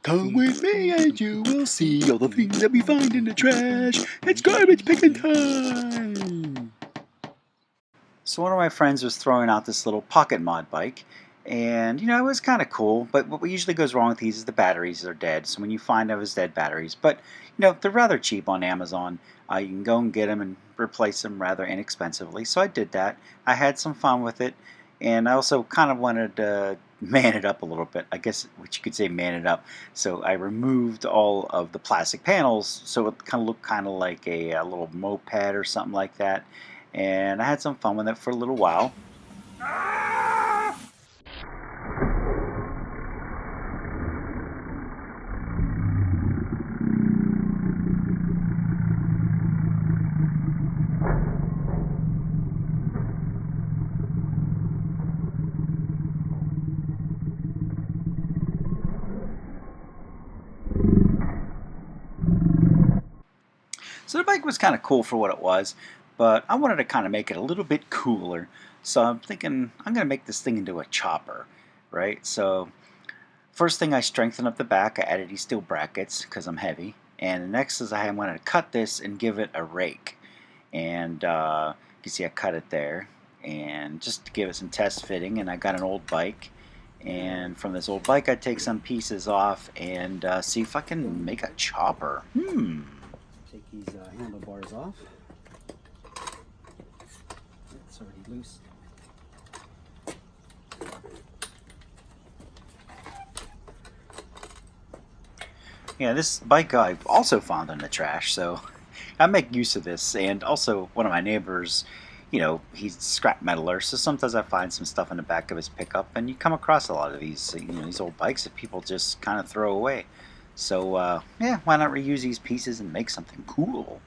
Come with me and you will see all the things that we find in the trash. It's garbage picking time! So one of my friends was throwing out this little pocket mod bike, and it was kind of cool, but what usually goes wrong with these is the batteries are dead. So when you find them as dead batteries, but they're rather cheap on Amazon. You can go and get them and replace them rather inexpensively. So I did that. I had some fun with it, and I also kind of wanted to man it up a little bit. I guess what you could say, man it up. So I removed all of the plastic panels, so it kind of looked kind of like a little moped or something like that. And I had some fun with it for a little while. So the bike was kind of cool for what it was, but I wanted to kind of make it a little bit cooler. So I'm thinking I'm going to make this thing into a chopper, right? So first thing, I strengthened up the back. I added these steel brackets because I'm heavy. And the next is I wanted to cut this and give it a rake. And you can see I cut it there. And just to give it some test fitting, and I got an old bike. And from this old bike, I take some pieces off and see if I can make a chopper. Take these handlebars off. It's already loose. Yeah, this bike I also found in the trash, so I make use of this. And also, one of my neighbors, he's a scrap metaler, so sometimes I find some stuff in the back of his pickup, and you come across a lot of these, these old bikes that people just kind of throw away. So, yeah, why not reuse these pieces and make something cool?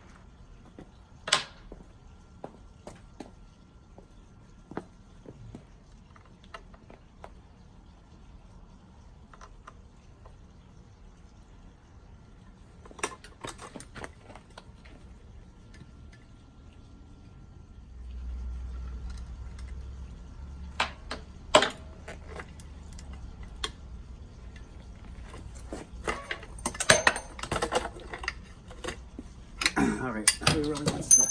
Alright, who really wants the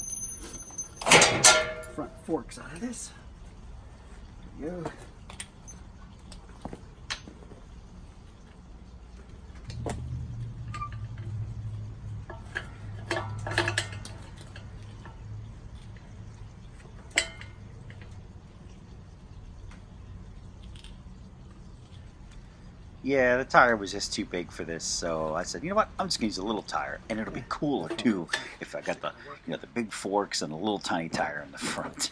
front forks out of this? There we go. Yeah, the tire was just too big for this, so I said, you know what, I'm just going to use a little tire, and it'll be cooler too if I got the, the big forks and a little tiny tire in the front.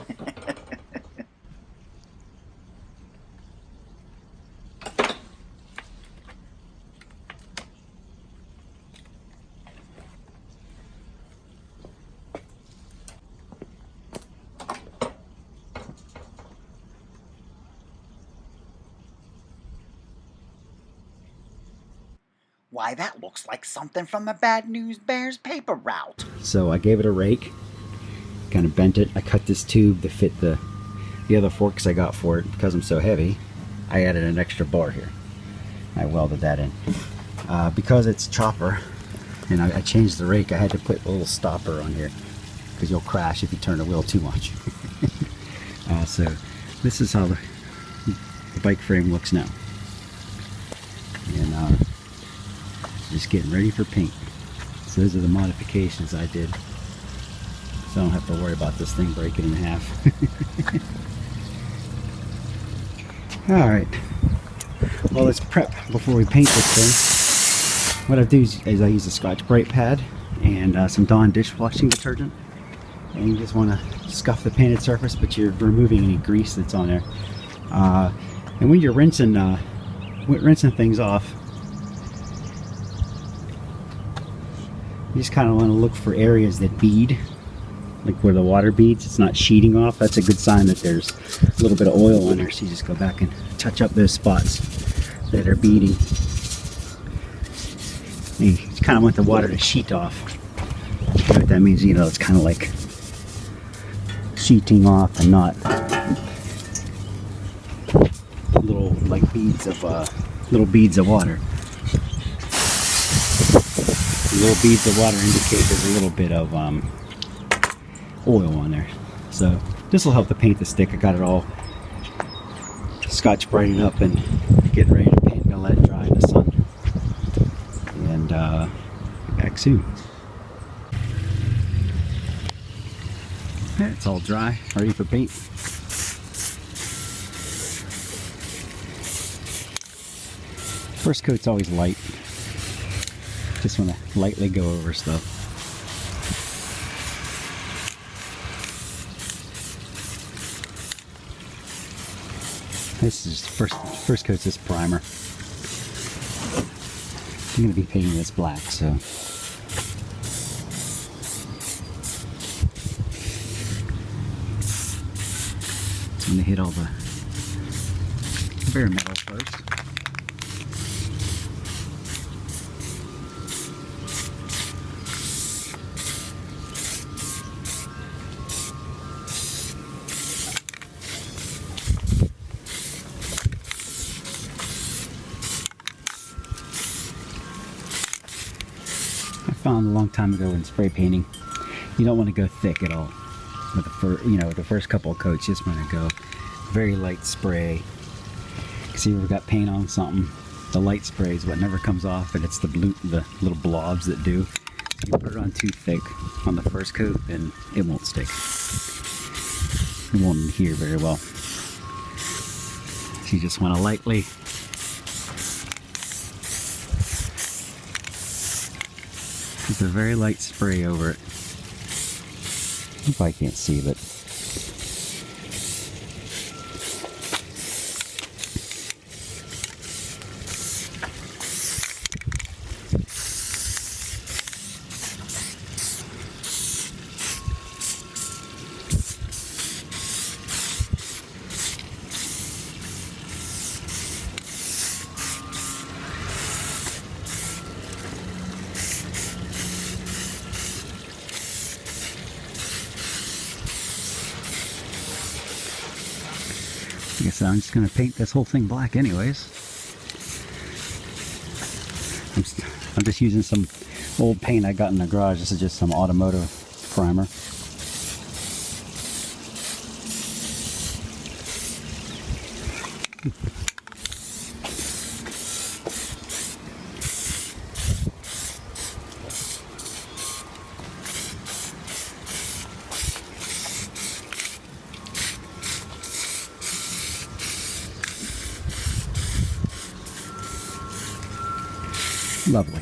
Why, that looks like something from a Bad News Bears paper route. So I gave it a rake, kind of bent it. I cut this tube to fit the other forks I got for it. Because I'm so heavy, I added an extra bar here. I welded that in. Because it's chopper, and I changed the rake, I had to put a little stopper on here, because you'll crash if you turn the wheel too much. So this is how the bike frame looks now. And just getting ready for paint. So those are the modifications I did, so I don't have to worry about this thing breaking in half. Alright, well, let's prep before we paint this thing. What I do is I use a Scotch-Brite pad and some Dawn dishwashing detergent, and you just want to scuff the painted surface, but you're removing any grease that's on there. And when you're rinsing things off, you just kind of want to look for areas that bead, like where the water beads. It's not sheeting off. That's a good sign that there's a little bit of oil on there. So you just go back and touch up those spots that are beading. And you kind of want the water to sheet off. What that means, it's kind of like sheeting off and not little beads of water. little beads of water indicate there's a little bit of oil on there. So this will help the paint to stick. I got it all Scotch brightened up and getting ready to paint. I'm gonna let it dry in the sun, and be back soon. Yeah, it's all dry, ready for paint. First coat's always light. Just want to lightly go over stuff. This is first coat's this primer. I'm going to be painting this black, so I'm going to hit all the bare metal first. Found a long time ago in spray painting, you don't want to go thick at all with the first couple of coats. You just want to go very light spray. See, we've got paint on something, the light spray is what never comes off, and it's the little blobs that do. If you put it on too thick on the first coat, then it won't stick. It won't adhere very well. So you just want to lightly just a very light spray over it. You probably can't see, but I guess I'm just going to paint this whole thing black anyways. I'm just using some old paint I got in the garage. This is just some automotive primer. Lovely.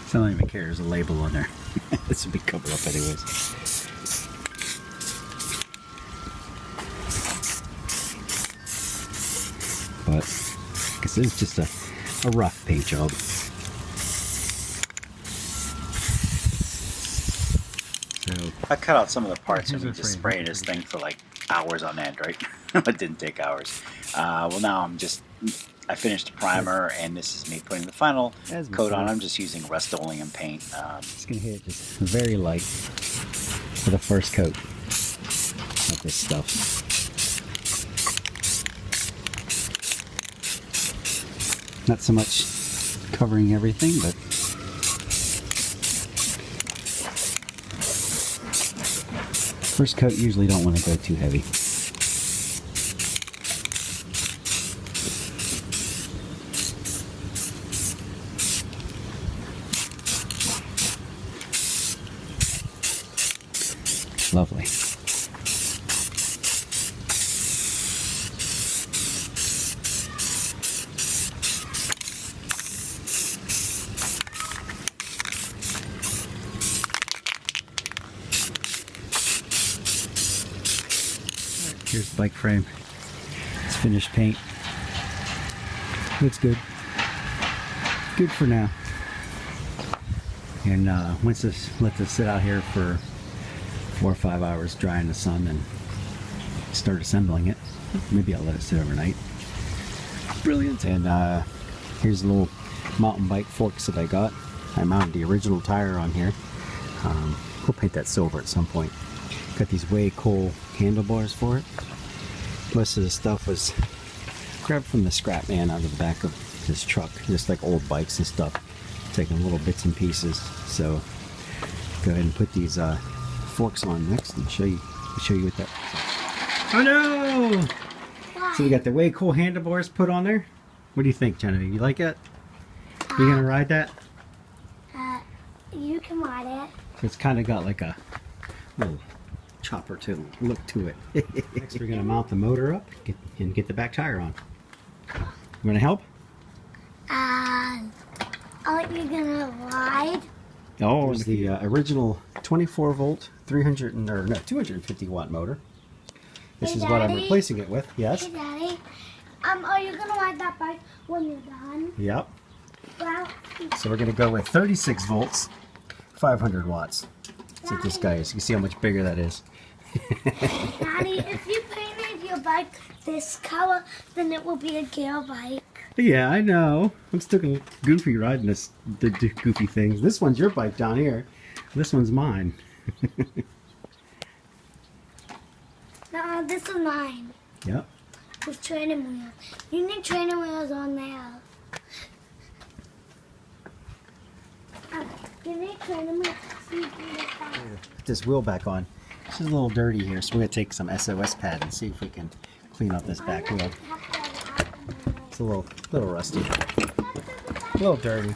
So I don't even care, there's a label on there. This will be covered up anyways. But I guess it's just a rough paint job. So I cut out some of the parts and we just sprayed this thing for like hours on end, right? It didn't take hours. Well, now I finished the primer, and this is me putting the final coat on. I'm just using Rust-Oleum paint. Just gonna hit it just very light for the first coat of this stuff. Not so much covering everything, but first coat usually don't want to go too heavy. Lovely. Here's the bike frame. It's finished paint. Looks good. Good for now. And once let this sit out here for 4 or 5 hours, dry in the sun, and start assembling it. Maybe I'll let it sit overnight. Brilliant. And here's the little mountain bike forks that I got. I mounted the original tire on here. We'll paint that silver at some point. Got these way cool handlebars for it. Most of the stuff was Grab from the scrap man out of the back of this truck, just like old bikes and stuff, taking little bits and pieces. So go ahead and put these forks on next and show you what that. Oh no! So we got the way cool handlebars put on there. What do you think, Genevieve? You like it? You gonna ride that? You can ride it. It's kind of got like a little chopper to look to it. Next, we're gonna mount the motor up and get the back tire on. You wanna help? Are you gonna ride? Oh, it's the original 24 volt 250 watt motor. This Hey, is what I'm Daddy? replacing it with. Yes. Hey, Daddy. Are you gonna ride that bike when you're done? Yep. Well, So we're gonna go with 36 volts, 500 watts. That's what this guy is. You can see how much bigger that is. Daddy, if you painted your bike this color, then it will be a gear bike. Yeah, I know. I'm still gonna goofy riding the goofy things. This one's your bike down here. This one's mine. No, this is mine. Yep. With training wheels. You need training wheels on there. You need training wheels so you can get that. Put this wheel back on. This is a little dirty here, so we're gonna take some SOS pad and see if we can clean up this back wheel. It's a little rusty, a little dirty,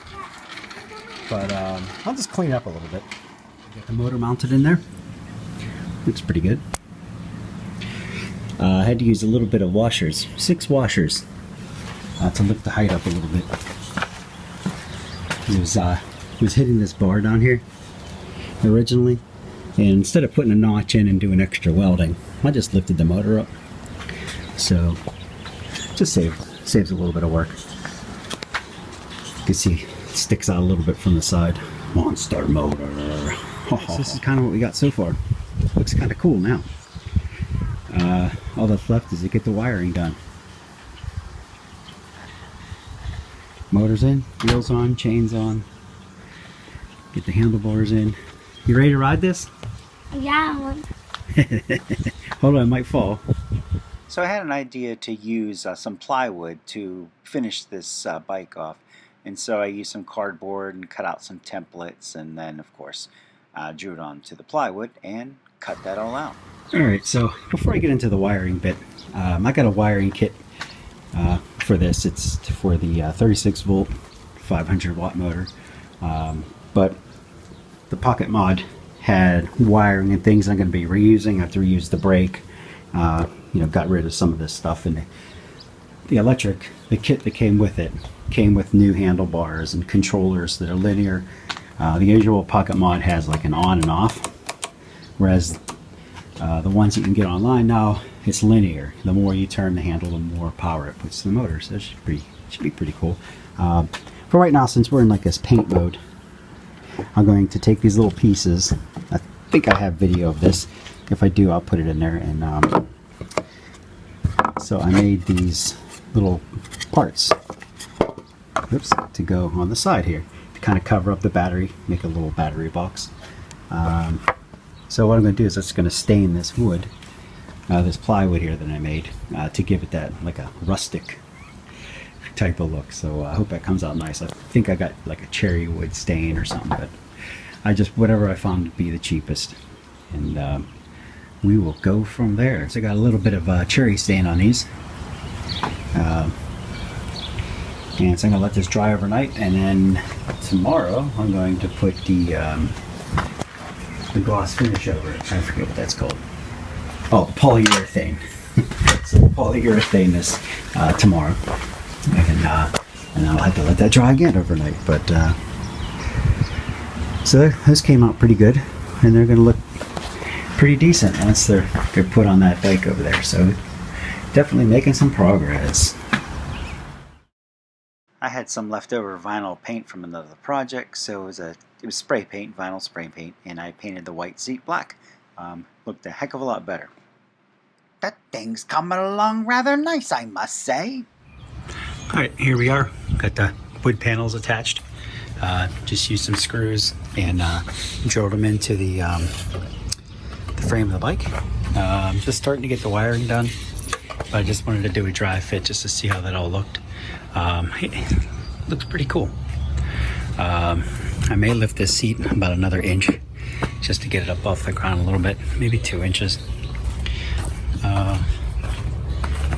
but I'll just clean it up a little bit. Got the motor mounted in there. Looks pretty good. I had to use a little bit of washers, 6 washers, to lift the height up a little bit. It was hitting this bar down here originally, and instead of putting a notch in and doing extra welding, I just lifted the motor up. So just saves a little bit of work. You can see it sticks out a little bit from the side. Monster motor. So this is kind of what we got so far. Looks kind of cool now. All that's left is to get the wiring done. Motors in, wheels on, chains on. Get the handlebars in. You ready to ride this? Yeah. Hold on, it might fall. So I had an idea to use some plywood to finish this bike off. And so I used some cardboard and cut out some templates, and then of course drew it onto the plywood and cut that all out. Alright, so before I get into the wiring bit, I got a wiring kit for this. It's for the 36 volt 500 watt motor, but the Pocket Mod had wiring and things I'm going to be reusing. I have to reuse the brake, got rid of some of this stuff, and the electric, the kit that came with it came with new handlebars and controllers that are linear. The usual Pocket Mod has like an on and off, whereas the ones you can get online now, it's linear. The more you turn the handle, the more power it puts to the motor. So it should be pretty cool. For right now, since we're in like this paint mode, I'm going to take these little pieces. I think I have video of this. If I do, I'll put it in there. And so I made these little parts, to go on the side here to kind of cover up the battery, make a little battery box. So what I'm going to do is I'm just going to stain this wood, this plywood here that I made, to give it that like a rustic type of look. So I hope that comes out nice. I think I got like a cherry wood stain or something, but I just whatever I found to be the cheapest, and we will go from there. So I got a little bit of cherry stain on these, and so I'm gonna let this dry overnight, and then tomorrow I'm going to put the gloss finish over it. I forget what that's called. Oh, polyurethane. So we'll polyurethane this tomorrow, and I'll have to let that dry again overnight. But so those came out pretty good, and they're going to look pretty decent once they're put on that bike over there. So definitely making some progress. I had some leftover vinyl paint from another project, so it was spray paint, vinyl spray paint, and I painted the white seat black. Looked a heck of a lot better. That thing's coming along rather nice, I must say. Alright, here we are. Got the wood panels attached. Just used some screws and drilled them into the frame of the bike. Just starting to get the wiring done. but I just wanted to do a dry fit just to see how that all looked. It looks pretty cool. I may lift this seat about another inch just to get it up off the ground a little bit, maybe 2 inches.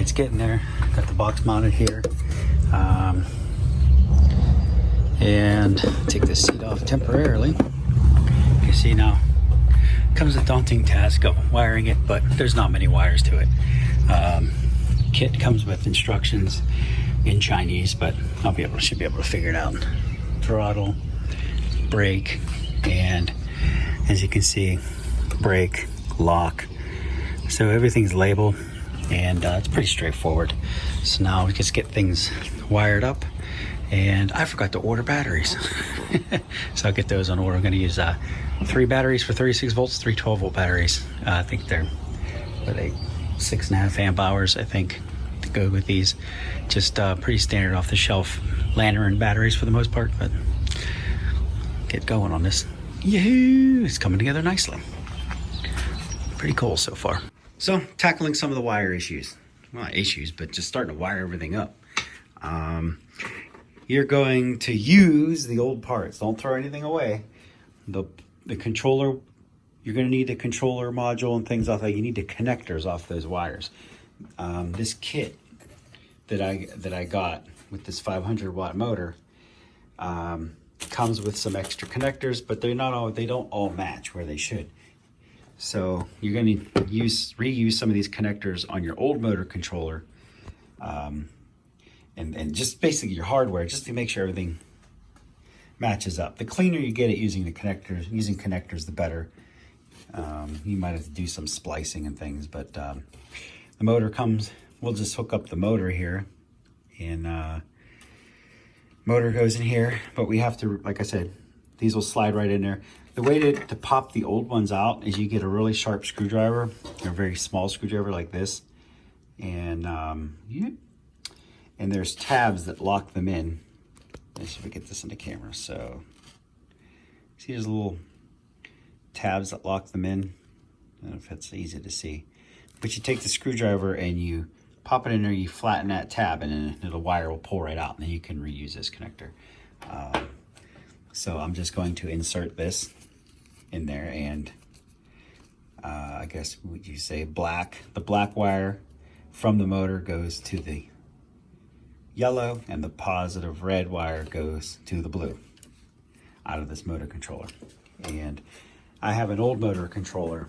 It's getting there. Got the box mounted here. And take this seat off temporarily. You see now, comes a daunting task of wiring it, but there's not many wires to it. Kit comes with instructions in Chinese, but should be able to figure it out. Throttle, brake, and as you can see, brake, lock. So everything's labeled, and it's pretty straightforward. So now we just get things wired up, and I forgot to order batteries. So I'll get those on order. I'm going to use 3 batteries for 36 volts, 3 12-volt batteries. I think they're 6.5 amp hours, I think, to go with these. Just pretty standard off the shelf lantern batteries for the most part, but get going on this. Yahoo! It's coming together nicely. Pretty cool so far. So, tackling some of the wire issues. Well, not issues, but just starting to wire everything up. You're going to use the old parts. Don't throw anything away. The controller, you're going to need the controller module and things off that. You need the connectors off those wires. This kit that I got with this 500 watt motor comes with some extra connectors, but they don't all match where they should. So you're going to reuse some of these connectors on your old motor controller, and just basically your hardware, just to make sure everything matches up. The cleaner you get at using connectors, the better. You might have to do some splicing and things, but the motor comes. We'll just hook up the motor here, and motor goes in here. But we have to, like I said, these will slide right in there. The way to pop the old ones out is you get a really sharp screwdriver, or a very small screwdriver like this, and there's tabs that lock them in. Let's see if we get this in the camera. So, see, there's little tabs that lock them in. I don't know if it's easy to see, but you take the screwdriver and you pop it in there. You flatten that tab, and then the wire will pull right out, and then you can reuse this connector. So I'm just going to insert this in there, and I guess would you say the black wire from the motor goes to the yellow, and the positive red wire goes to the blue out of this motor controller. And I have an old motor controller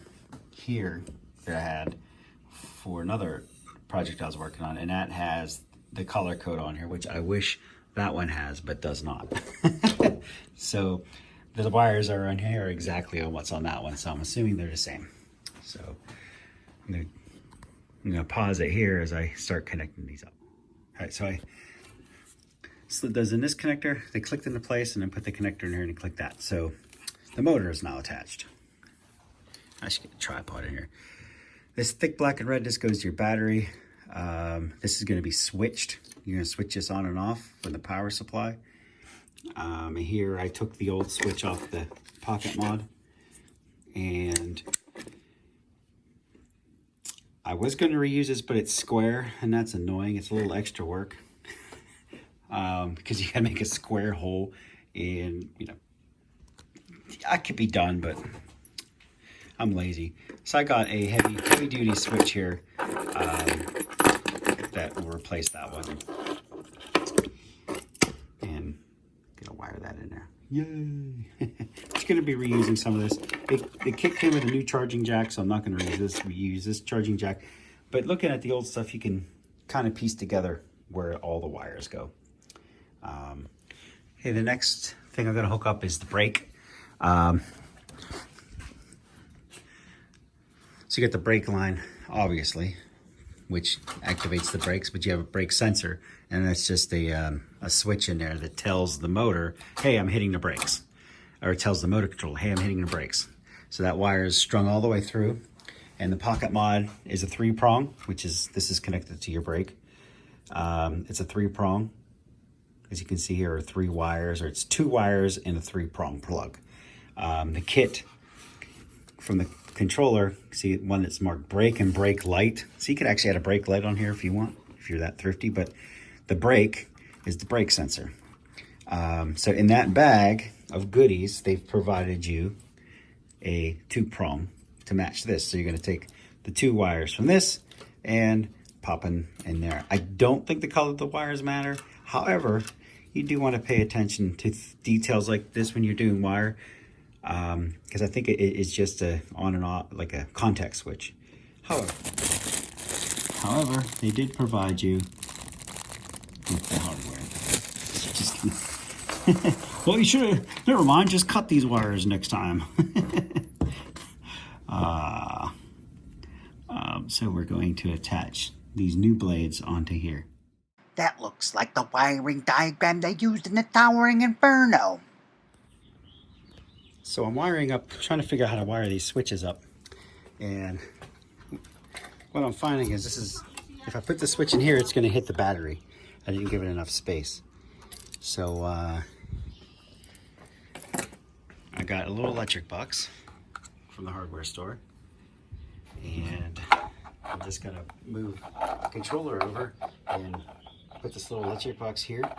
here that I had for another project I was working on, and that has the color code on here, which I wish that one has, but does not. So the wires are on here exactly on what's on that one, so I'm assuming they're the same. So I'm gonna pause it here as I start connecting these up. All right, so I slid those in this connector, they clicked into place, and then put the connector in here and click that. So the motor is now attached. I should get a tripod in here. This thick black and red, this goes to your battery. This is going to be switched. You're going to switch this on and off from the power supply. Here I took the old switch off the pocket mod, and I was going to reuse this, but it's square, and that's annoying. It's a little extra work because you got to make a square hole, and I could be done, but I'm lazy. So I got a heavy duty switch here that will replace that one. And gonna wire that in there. Yay! Just gonna be reusing some of this. The kit came with a new charging jack, so I'm not gonna reuse this charging jack. But looking at the old stuff, you can kind of piece together where all the wires go. Okay, the next thing I'm gonna hook up is the brake. So you get the brake line, obviously, which activates the brakes, but you have a brake sensor, and that's just a switch in there that tells the motor, hey, I'm hitting the brakes. Or it tells the motor controller, hey, I'm hitting the brakes. So that wire is strung all the way through, and the pocket mod is a 3-prong, this is connected to your brake. It's a 3-prong. As you can see here are 3 wires, or it's 2 wires and a 3-prong plug. The kit from controller, see one that's marked brake and brake light. So you could actually add a brake light on here if you want, if you're that thrifty, but the brake is the brake sensor. So in that bag of goodies, they've provided you a 2-prong to match this. So you're going to take the 2 wires from this and pop in there. I don't think the color of the wires matter. However, you do want to pay attention to details like this when you're doing wire, because I think it's just a on and off, like a contact switch. However, they did provide you with the hardware. Just kidding. Well, you should have, never mind, just cut these wires next time. So we're going to attach these new blades onto here. That looks like the wiring diagram they used in the Towering Inferno. So I'm wiring up, trying to figure out how to wire these switches up. And what I'm finding is this is, if I put the switch in here, it's going to hit the battery. I didn't give it enough space. So I got a little electric box from the hardware store. And I'm just going to move the controller over and put this little electric box here,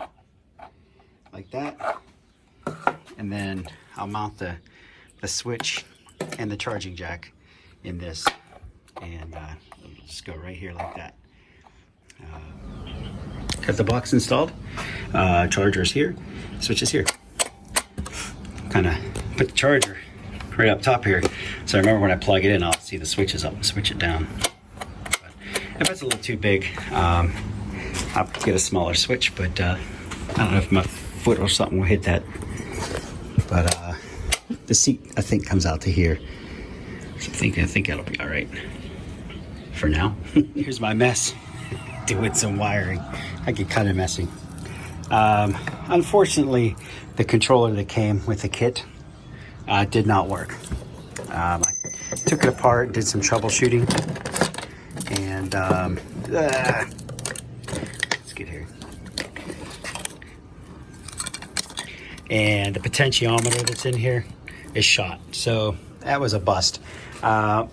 like that. And then I'll mount the switch and the charging jack in this. And it'll just go right here like that. Got the box installed. Charger is here. Switch is here. Kind of put the charger right up top here. So I remember when I plug it in, I'll see the switches up and switch it down. But if it's a little too big, I'll get a smaller switch, but I don't know if my foot or something will hit that. But the seat, I think, comes out to here. So I think that'll be all right for now. Here's my mess. Doing some wiring. I get kind of messy. Unfortunately, the controller that came with the kit did not work. I took it apart, did some troubleshooting, and let's get here. And the potentiometer that's in here is shot, so that was a bust. The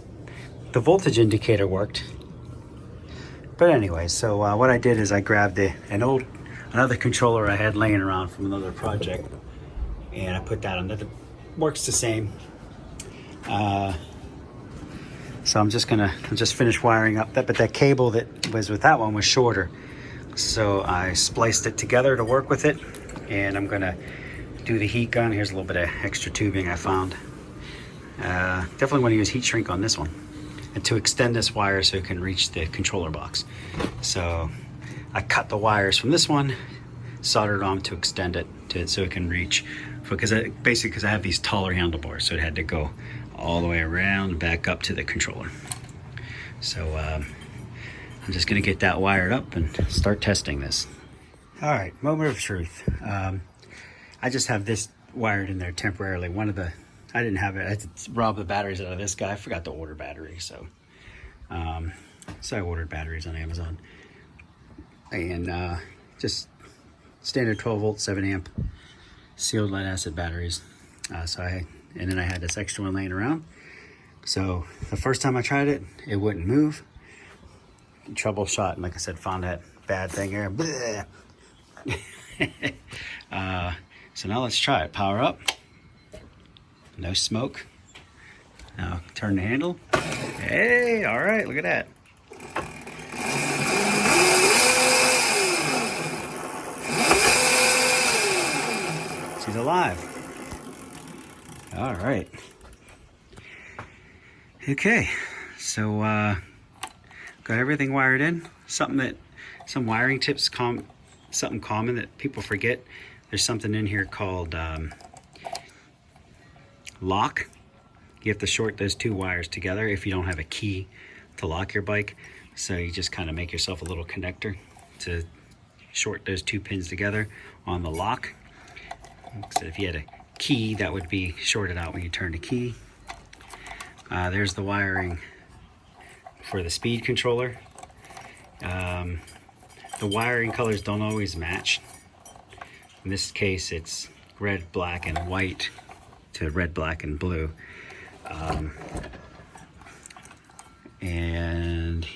voltage indicator worked. But anyway, so what I did is I grabbed another controller I had laying around from another project, and I put that on there. It works the same. So I'm just finish wiring up that, but that cable that was with that one was shorter. So I spliced it together to work with it, and I'm gonna do the heat gun. Here's a little bit of extra tubing I found. Definitely want to use heat shrink on this one, and to extend this wire so it can reach the controller box. So I cut the wires from this one, soldered on to extend it so it can reach, because I have these taller handlebars, so it had to go all the way around and back up to the controller. So I'm just gonna get that wired up and start testing this. All right, moment of truth. I just have this wired in there temporarily. I didn't have it. I had to rob the batteries out of this guy. I forgot to order batteries, so I ordered batteries on Amazon, and just standard 12 volt, 7 amp sealed lead acid batteries. And then I had this extra one laying around. So the first time I tried it, it wouldn't move. Troubleshot, and like I said, found that bad thing here. So now let's try it. Power up. No smoke. Now turn the handle. Hey, all right, look at that. She's alive. All right. Okay, so got everything wired in. Some wiring tips, something common that people forget. There's something in here called lock. You have to short those 2 wires together if you don't have a key to lock your bike. So you just kind of make yourself a little connector to short those 2 pins together on the lock. So if you had a key, that would be shorted out when you turn the key. There's the wiring for the speed controller. The wiring colors don't always match. In this case, it's red, black, and white to red, black, and blue. and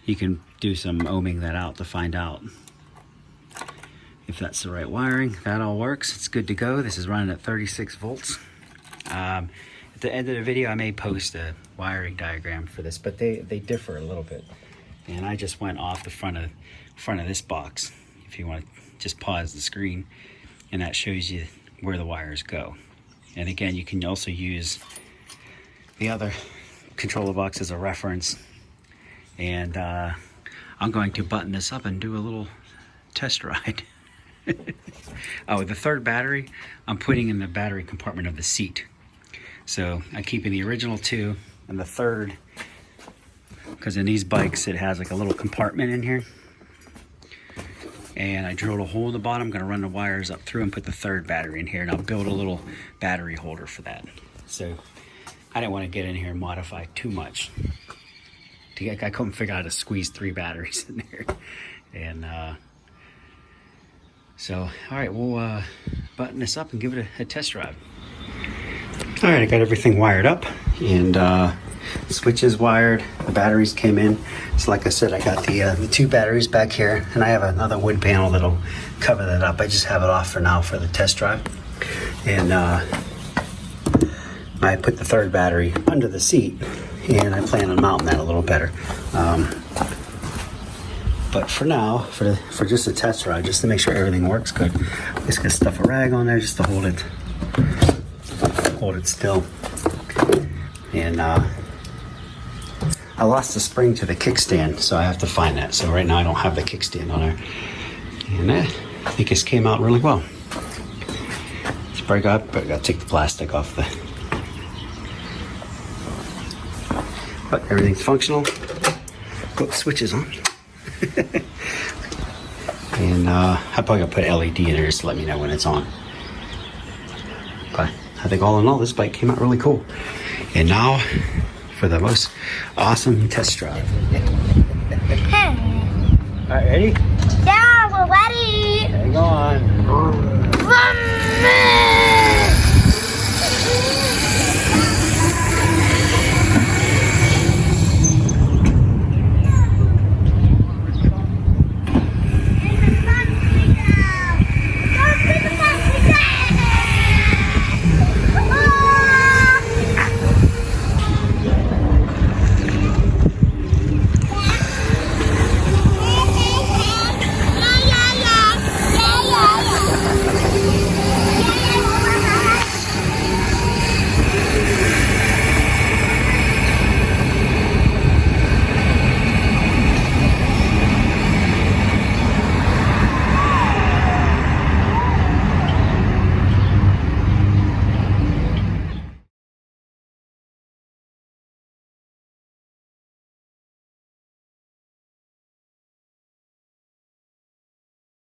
you can do some ohming that out to find out if that's the right wiring. That all works. It's good to go. This is running at 36 volts. At the end of the video, I may post a wiring diagram for this, but they differ a little bit. And I just went off the front of this box. If you want to just pause the screen, and that shows you where the wires go. And again, you can also use the other controller box as a reference. And I'm going to button this up and do a little test ride. Oh, the third battery I'm putting in the battery compartment of the seat. So I'm keeping the original two, and the third, because in these bikes it has like a little compartment in here, and I drilled a hole in the bottom. I'm going to run the wires up through and put the third battery in here, and I'll build a little battery holder for that. So I didn't want to get in here and modify too much. I couldn't figure out how to squeeze 3 batteries in there. And so, all right, we'll button this up and give it a test drive. All right, I got everything wired up, and switches wired. The batteries came in. So like I said, I got the 2 batteries back here, and I have another wood panel that'll cover that up. I just have it off for now for the test drive. And I put the third battery under the seat, and I plan on mounting that a little better. But for now, for just a test ride, just to make sure everything works good, I'm just gonna stuff a rag on there just to hold it still. And I lost the spring to the kickstand, so I have to find that. So right now I don't have the kickstand on there. And I think this came out really well. But I gotta take the plastic off the. But everything's functional. Put the switches on. And I probably gotta put LED in there just to let me know when it's on. But I think all in all, this bike came out really cool. And now for the most awesome test drive. Hey. All right, ready? Yeah, we're ready. Hang on. Run.